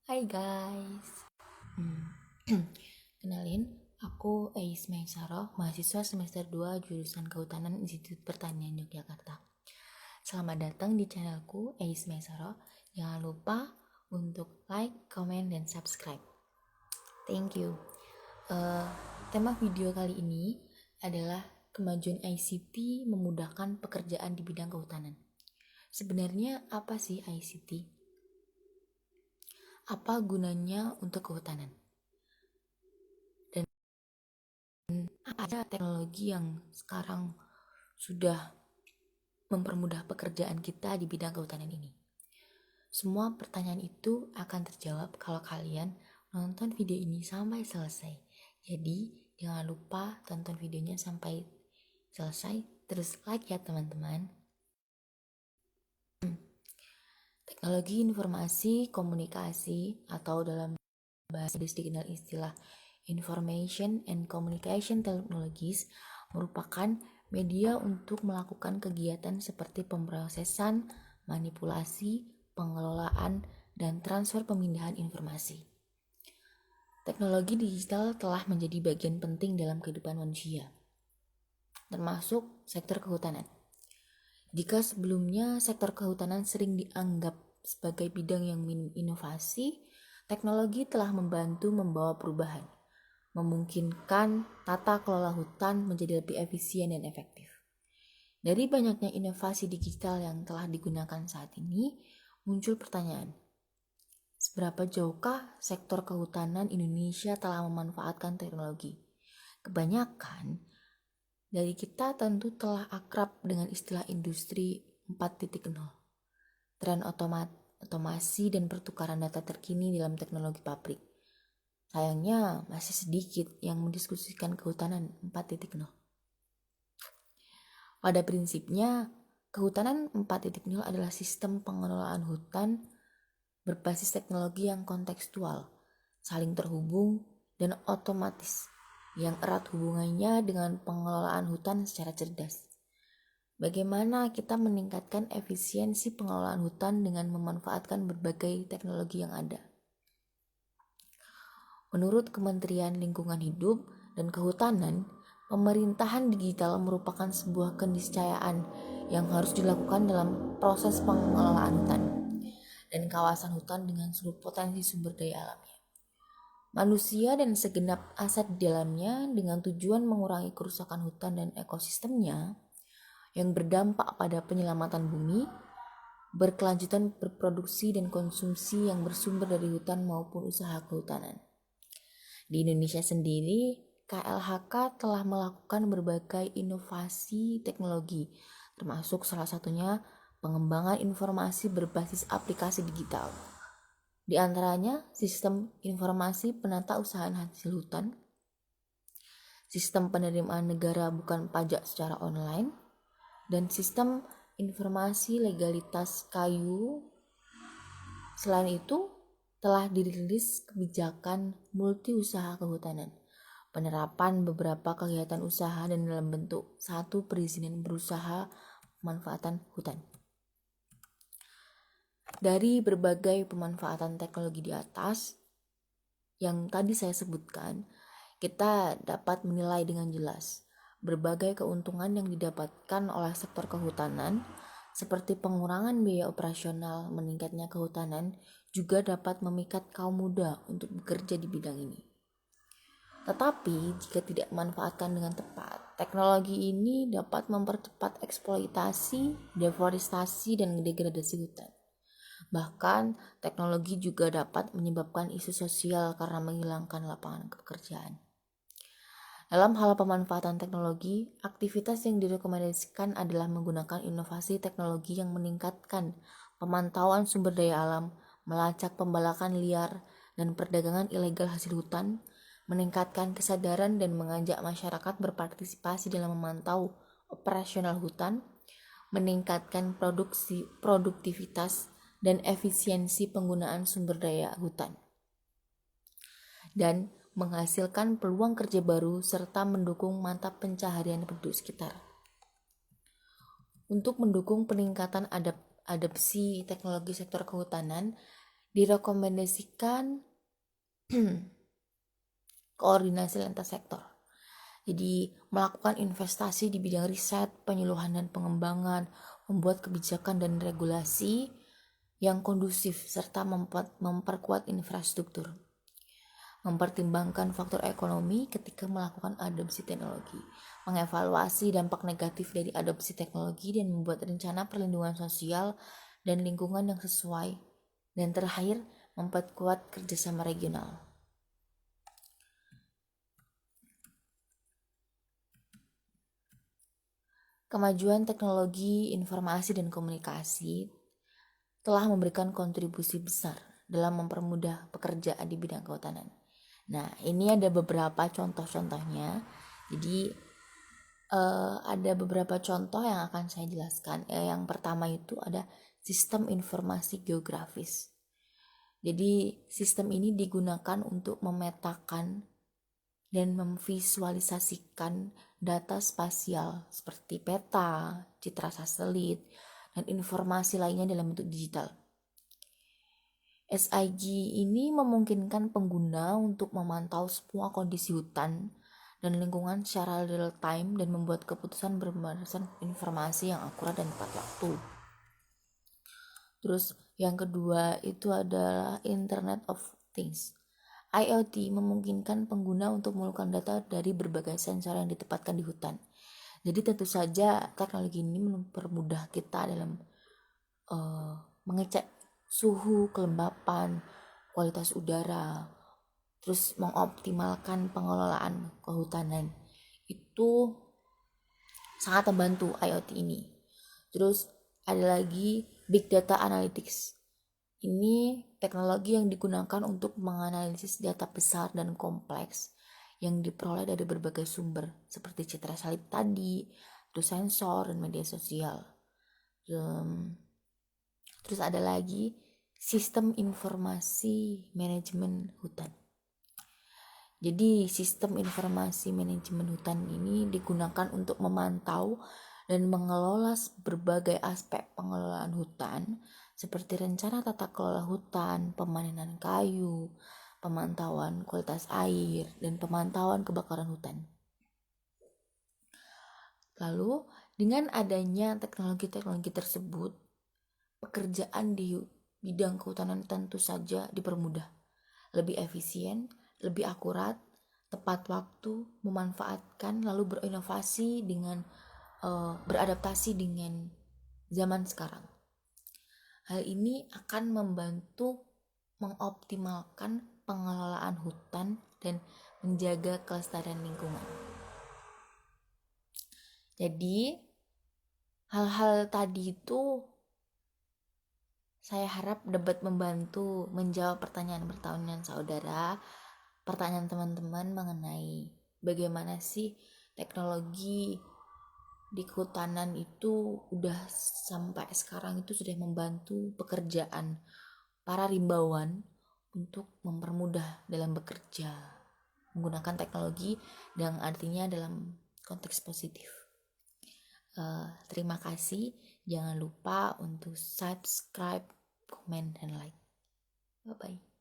Hai guys. Hmm. Kenalin, aku Ais Maisaro, mahasiswa semester 2 jurusan Kehutanan Institut Pertanian Yogyakarta. Selamat datang di channelku Ais Maisaro. Jangan lupa untuk like, comment, dan subscribe. Thank you. Tema video kali ini adalah kemajuan ICT memudahkan pekerjaan di bidang kehutanan. Sebenarnya apa sih ICT? Apa gunanya untuk kehutanan? Ada teknologi yang sekarang sudah mempermudah pekerjaan kita di bidang kehutanan ini. Semua pertanyaan itu akan terjawab kalau kalian nonton video ini sampai selesai. Jadi, jangan lupa tonton videonya sampai selesai. Terus like ya teman-teman. Teknologi informasi komunikasi atau dalam bahasa Inggris dikenal istilah Information and Communication Technologies merupakan media untuk melakukan kegiatan seperti pemrosesan, manipulasi, pengelolaan, dan transfer pemindahan informasi. Teknologi digital telah menjadi bagian penting dalam kehidupan manusia, termasuk sektor kehutanan. Jika sebelumnya sektor kehutanan sering dianggap sebagai bidang yang minim inovasi, teknologi telah membantu membawa perubahan, memungkinkan tata kelola hutan menjadi lebih efisien dan efektif. Dari banyaknya inovasi digital yang telah digunakan saat ini, muncul pertanyaan, seberapa jauhkah sektor kehutanan Indonesia telah memanfaatkan teknologi? Kebanyakan dari kita tentu telah akrab dengan istilah industri 4.0, tren otomasi dan pertukaran data terkini dalam teknologi pabrik. Sayangnya masih sedikit yang mendiskusikan kehutanan 4.0. Pada prinsipnya, kehutanan 4.0 adalah sistem pengelolaan hutan berbasis teknologi yang kontekstual, saling terhubung, dan otomatis, yang erat hubungannya dengan pengelolaan hutan secara cerdas. Bagaimana kita meningkatkan efisiensi pengelolaan hutan dengan memanfaatkan berbagai teknologi yang ada? Menurut Kementerian Lingkungan Hidup dan Kehutanan, pemerintahan digital merupakan sebuah keniscayaan yang harus dilakukan dalam proses pengelolaan hutan dan kawasan hutan dengan seluruh potensi sumber daya alamnya. Manusia dan segenap aset di dalamnya dengan tujuan mengurangi kerusakan hutan dan ekosistemnya yang berdampak pada penyelamatan bumi, berkelanjutan berproduksi dan konsumsi yang bersumber dari hutan maupun usaha kehutanan. Di Indonesia sendiri, KLHK telah melakukan berbagai inovasi teknologi, termasuk salah satunya pengembangan informasi berbasis aplikasi digital. Di antaranya, sistem informasi penata usahaan hasil hutan, sistem penerimaan negara bukan pajak secara online, dan sistem informasi legalitas kayu. Selain itu, telah dirilis kebijakan multi usaha kehutanan, penerapan beberapa kegiatan usaha dan dalam bentuk satu perizinan berusaha pemanfaatan hutan. Dari berbagai pemanfaatan teknologi di atas yang tadi saya sebutkan, kita dapat menilai dengan jelas berbagai keuntungan yang didapatkan oleh sektor kehutanan seperti pengurangan biaya operasional, meningkatnya kehutanan, juga dapat memikat kaum muda untuk bekerja di bidang ini. Tetapi jika tidak dimanfaatkan dengan tepat, teknologi ini dapat mempercepat eksploitasi, deforestasi, dan degradasi hutan. Bahkan, teknologi juga dapat menyebabkan isu sosial karena menghilangkan lapangan pekerjaan. Dalam hal pemanfaatan teknologi, aktivitas yang direkomendasikan adalah menggunakan inovasi teknologi yang meningkatkan pemantauan sumber daya alam, melacak pembalakan liar dan perdagangan ilegal hasil hutan, meningkatkan kesadaran dan mengajak masyarakat berpartisipasi dalam memantau operasional hutan, meningkatkan produktivitas dan efisiensi penggunaan sumber daya hutan, dan menghasilkan peluang kerja baru serta mendukung mata pencaharian penduduk sekitar. Untuk mendukung peningkatan adopsi teknologi sektor kehutanan, direkomendasikan koordinasi lintas sektor. Jadi melakukan investasi di bidang riset, penyuluhan dan pengembangan, membuat kebijakan dan regulasi yang kondusif serta memperkuat infrastruktur. Mempertimbangkan faktor ekonomi ketika melakukan adopsi teknologi, mengevaluasi dampak negatif dari adopsi teknologi dan membuat rencana perlindungan sosial dan lingkungan yang sesuai. Dan terakhir, memperkuat kerjasama regional. Kemajuan teknologi, informasi, dan komunikasi telah memberikan kontribusi besar dalam mempermudah pekerjaan di bidang kehutanan. Nah, ini ada beberapa contoh-contohnya. Jadi, ada beberapa contoh yang akan saya jelaskan. Yang pertama itu ada sistem informasi geografis. Jadi, sistem ini digunakan untuk memetakan dan memvisualisasikan data spasial seperti peta, citra satelit, dan informasi lainnya dalam bentuk digital. SIG ini memungkinkan pengguna untuk memantau semua kondisi hutan dan lingkungan secara real time dan membuat keputusan berdasarkan informasi yang akurat dan tepat waktu. Terus yang kedua itu adalah Internet of Things. IoT memungkinkan pengguna untuk mengumpulkan data dari berbagai sensor yang ditempatkan di hutan. Jadi tentu saja teknologi ini mempermudah kita dalam mengecek suhu, kelembapan, kualitas udara, terus mengoptimalkan pengelolaan kehutanan. Itu sangat membantu IoT ini. Terus ada lagi Big Data Analytics. Ini teknologi yang digunakan untuk menganalisis data besar dan kompleks yang diperoleh dari berbagai sumber seperti citra salib tadi, terus sensor dan media sosial. Terus ada lagi sistem informasi manajemen hutan. Jadi sistem informasi manajemen hutan ini digunakan untuk memantau dan mengelola berbagai aspek pengelolaan hutan seperti rencana tata kelola hutan, pemanenan kayu, pemantauan kualitas air, dan pemantauan kebakaran hutan. Lalu, dengan adanya teknologi-teknologi tersebut, pekerjaan di bidang kehutanan tentu saja dipermudah, lebih efisien, lebih akurat, tepat waktu, memanfaatkan, lalu berinovasi dengan beradaptasi dengan zaman sekarang. Hal ini akan membantu mengoptimalkan pengelolaan hutan dan menjaga kelestarian lingkungan. Jadi, hal-hal tadi itu saya harap dapat membantu menjawab pertanyaan-pertanyaan saudara, pertanyaan teman-teman mengenai bagaimana sih teknologi di kehutanan itu udah sampai sekarang itu sudah membantu pekerjaan para rimbawan untuk mempermudah dalam bekerja menggunakan teknologi dan artinya dalam konteks positif. Terima kasih, jangan lupa untuk subscribe, komen, dan like. Bye bye.